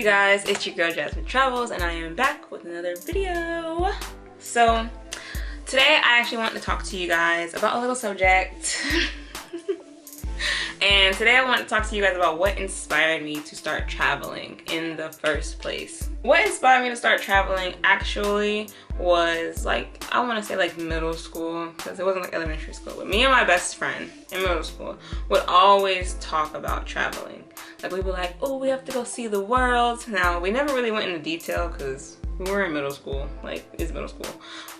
You guys, it's your girl Jasmine Travels, and I am back with another video. So today I actually want to talk to you guys about a little subject. And today I want to talk to you guys about what inspired me to start traveling in the first place. What inspired me to start traveling actually was like, I want to say like middle school, because it wasn't like elementary school, but me and my best friend in middle school would always talk about traveling. Like we'd be like, oh, we have to go see the world. Now we never really went into detail because we were in middle school, like it's middle school.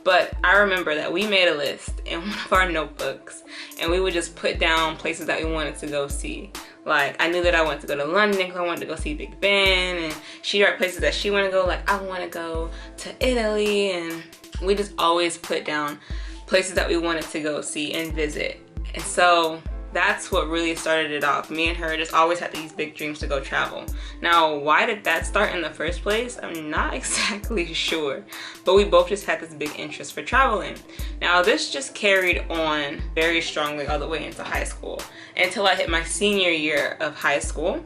But I remember that we made a list in one of our notebooks and we would just put down places that we wanted to go see. Like I knew that I wanted to go to London because I wanted to go see Big Ben, and she wrote places that she wanted to go, like I want to go to Italy, and we just always put down places that we wanted to go see and visit. And so that's what really started it off. Me and her just always had these big dreams to go travel. Now, why did that start in the first place? I'm not exactly sure, but we both just had this big interest for traveling. Now, this just carried on very strongly all the way into high school until I hit my senior year of high school.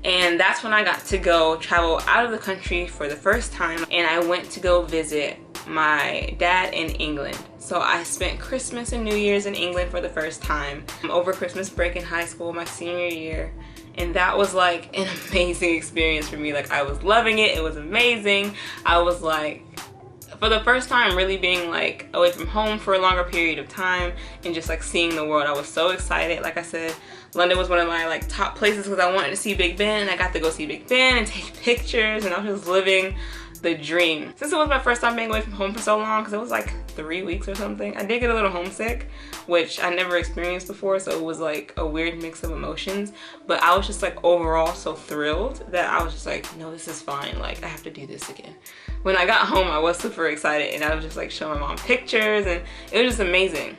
And that's when I got to go travel out of the country for the first time, and I went to go visit my dad in England. So I spent Christmas and New Year's in England for the first time over Christmas break in high school, my senior year. And that was like an amazing experience for me. Like I was loving it. It was amazing. I was like, for the first time, really being like away from home for a longer period of time and just like seeing the world. I was so excited. Like I said, London was one of my like top places because I wanted to see Big Ben, and I got to go see Big Ben and take pictures, and I was just living the dream. Since it was my first time being away from home for so long, because it was like 3 weeks or something, I did get a little homesick, which I never experienced before, so it was like a weird mix of emotions. But I was just like overall so thrilled that I was just like, no, this is fine, like I have to do this again. When I got home, I was super excited, and I was just like showing my mom pictures, and it was just amazing.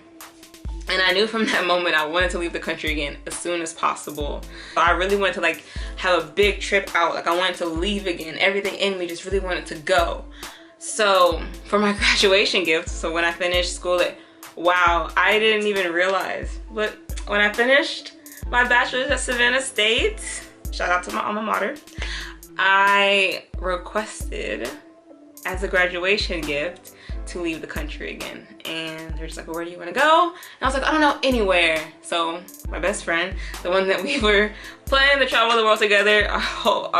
And I knew from that moment I wanted to leave the country again as soon as possible. So I really wanted to like have a big trip out. Like I wanted to leave again. Everything in me just really wanted to go. So for my graduation gift, so when I finished school, wow, I didn't even realize, but when I finished my bachelor's at Savannah State, shout out to my alma mater, I requested as a graduation gift to leave the country again. And they're just like, well, where do you want to go? And I was like, I don't know, anywhere. So my best friend, the one that we were planning to travel the world together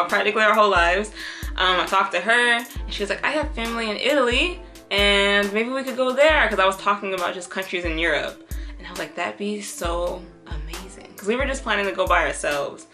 practically our whole lives, I talked to her and she was like, I have family in Italy and maybe we could go there, because I was talking about just countries in Europe. And I was like, that'd be so amazing, because we were just planning to go by ourselves.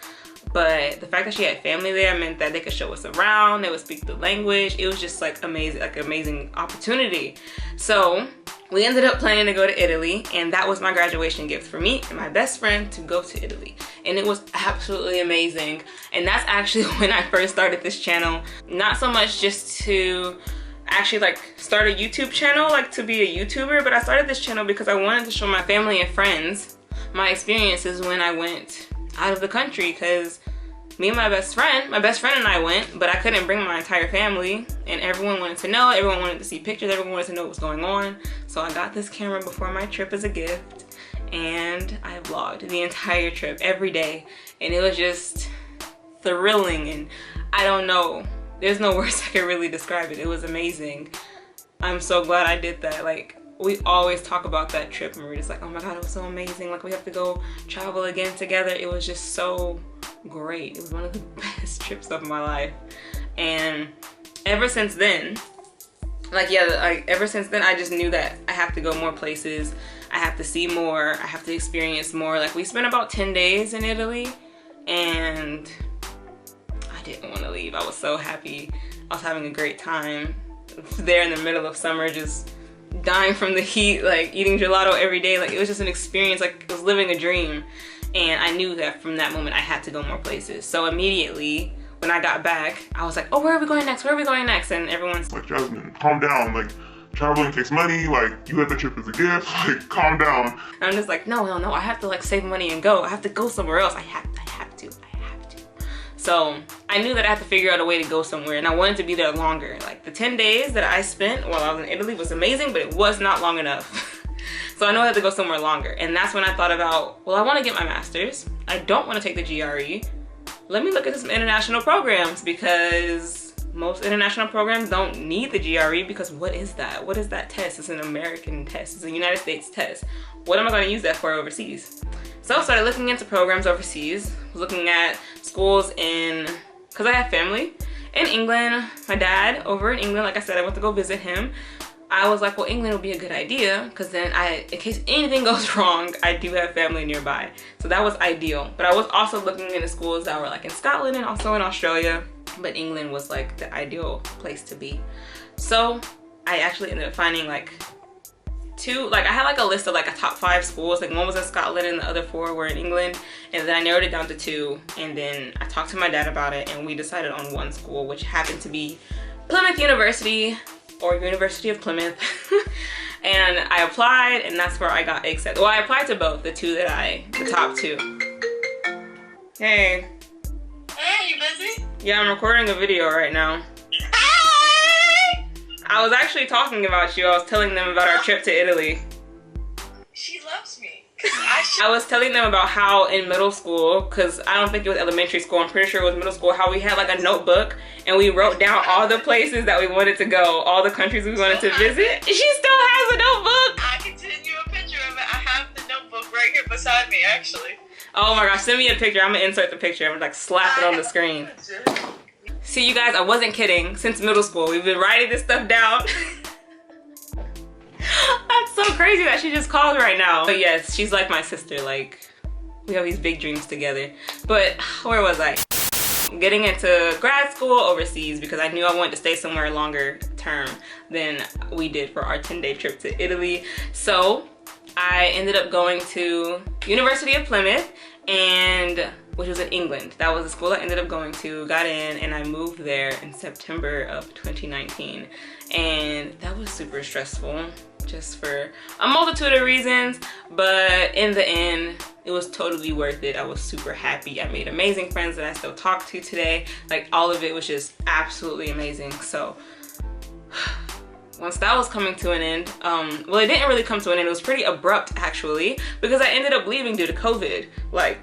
But the fact that she had family there meant that they could show us around, they would speak the language. It was just like amazing, like an amazing opportunity. So we ended up planning to go to Italy, and that was my graduation gift for me and my best friend, to go to Italy. And it was absolutely amazing. And that's actually when I first started this channel. Not so much just to actually like start a YouTube channel, like to be a YouTuber, but I started this channel because I wanted to show my family and friends my experiences when I went out of the country, because me and my best friend and I went, but I couldn't bring my entire family, and everyone wanted to know, everyone wanted to see pictures, everyone wanted to know what was going on. So I got this camera before my trip as a gift, and I vlogged the entire trip every day, and it was just thrilling, and I don't know, there's no words I can really describe it. It was amazing. I'm so glad I did that. Like, we always talk about that trip and we're just like, oh my god, it was so amazing, like we have to go travel again together. It was just so great. It was one of the best trips of my life. And ever since then, ever since then I just knew that I have to go more places, I have to see more, I have to experience more. Like we spent about 10 days in Italy and I didn't want to leave. I was so happy. I was having a great time there in the middle of summer, just dying from the heat, like eating gelato every day. Like it was just an experience, like it was living a dream. And I knew that from that moment I had to go more places. So immediately when I got back, I was like, oh, where are we going next? Where are we going next? And everyone's like, Jasmine, calm down. Like traveling takes money. Like you had the trip as a gift. Like calm down. And I'm just like, no, I have to like save money and go. I have to go somewhere else. I have to. So I knew that I had to figure out a way to go somewhere, and I wanted to be there longer. Like the 10 days that I spent while I was in Italy was amazing, but it was not long enough. So I know I had to go somewhere longer. And that's when I thought about, well, I want to get my master's. I don't want to take the GRE. let me look at some international programs, because most international programs don't need the GRE, because what is that? What is that test? It's an American test. It's a United States test. What am I going to use that for overseas? So I started looking into programs overseas, looking at schools in, because I have family in England. My dad over in England, like I said, I went to go visit him. I was like, well, England would be a good idea, because then in case anything goes wrong, I do have family nearby. So that was ideal. But I was also looking into schools that were like in Scotland and also in Australia, but England was like the ideal place to be. So I actually ended up finding like two, like I had like a list of like a top 5 schools. Like one was in Scotland and the other 4 were in England, and then I narrowed it down to 2, and then I talked to my dad about it, and we decided on one school, which happened to be Plymouth University, or University of Plymouth. And I applied, and that's where I got accepted. Well, I applied to both, the top 2. Hey. Hey, you busy? Yeah, I'm recording a video right now. I was actually talking about you. I was telling them about our trip to Italy. She loves me. I was telling them about how in middle school, because I don't think it was elementary school, I'm pretty sure it was middle school, how we had like a notebook and we wrote down all the places that we wanted to go, all the countries we wanted to visit. She still has a notebook. I can send you a picture of it. I have the notebook right here beside me, actually. Oh my gosh, send me a picture. I'm gonna insert the picture. I'm gonna like slap it on the screen. See, you guys, I wasn't kidding. Since middle school, we've been writing this stuff down. That's so crazy that she just called right now. But yes, she's like my sister. Like, we have these big dreams together. But where was I? Getting into grad school overseas, because I knew I wanted to stay somewhere longer term than we did for our 10-day trip to Italy. So I ended up going to University of Plymouth, and which was in England. That was the school I ended up going to, got in, and I moved there in September of 2019. And that was super stressful, just for a multitude of reasons, but in the end, it was totally worth it. I was super happy. I made amazing friends that I still talk to today. Like, all of it was just absolutely amazing. So once that was coming to an end, well, it didn't really come to an end. It was pretty abrupt, actually, because I ended up leaving due to COVID. Like,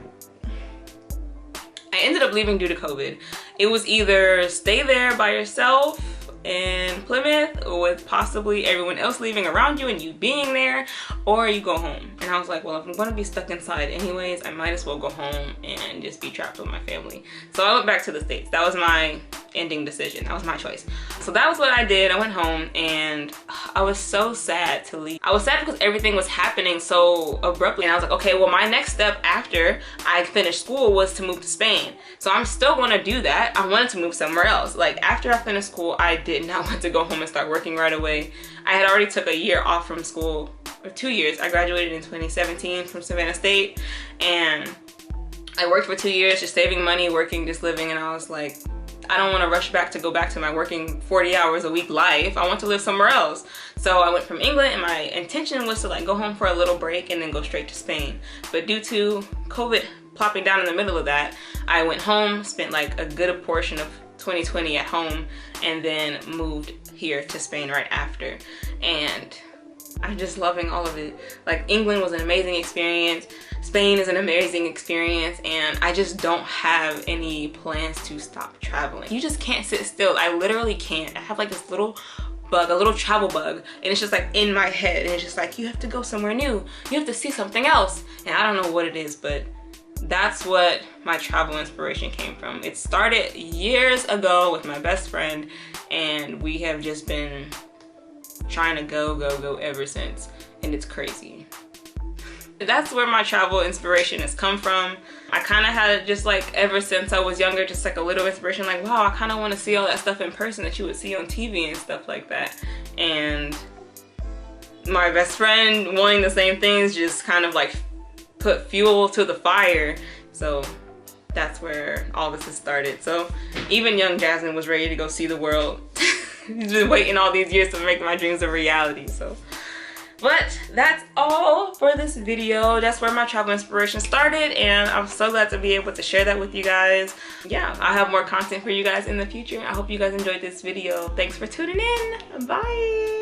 I ended up leaving due to COVID. It was either stay there by yourself in Plymouth with possibly everyone else leaving around you and you being there, or you go home. And I was like, well, if I'm gonna be stuck inside anyways, I might as well go home and just be trapped with my family. So I went back to the States. That was my ending decision. That was my choice. So that was what I did. I went home, and I was so sad to leave. I was sad because everything was happening so abruptly, and I was like, okay, well, my next step after I finished school was to move to Spain. So I'm still gonna do that. I wanted to move somewhere else. Like, after I finished school, I did not want to go home and start working right away. I had already took a year off from school, or 2 years. I graduated in 2017 from Savannah State, and I worked for 2 years just saving money, working, just living, and I was like, I don't want to rush back to go back to my working 40 hours a week life. I want to live somewhere else. So I went from England, and my intention was to like go home for a little break and then go straight to Spain. But due to COVID plopping down in the middle of that, I went home, spent like a good portion of 2020 at home, and then moved here to Spain right after. And I'm just loving all of it. Like, England was an amazing experience. Spain is an amazing experience, and I just don't have any plans to stop traveling. You just can't sit still. I literally can't. I have like this little bug, a little travel bug, and it's just like in my head, and it's just like, you have to go somewhere new. You have to see something else. And I don't know what it is, but that's what my travel inspiration came from. It started years ago with my best friend, and we have just been trying to go ever since, and it's crazy. That's where my travel inspiration has come from. I kind of had it just like ever since I was younger, just like a little inspiration, like, wow, I kind of want to see all that stuff in person that you would see on TV and stuff like that. And my best friend wanting the same things just kind of like put fuel to the fire. So that's where all this has started. So even young Jasmine was ready to go see the world. She's been waiting all these years to make my dreams a reality. So, but that's all for this video. That's where my travel inspiration started, and I'm so glad to be able to share that with you guys. Yeah, I'll have more content for you guys in the future. I hope you guys enjoyed this video. Thanks for tuning in. Bye.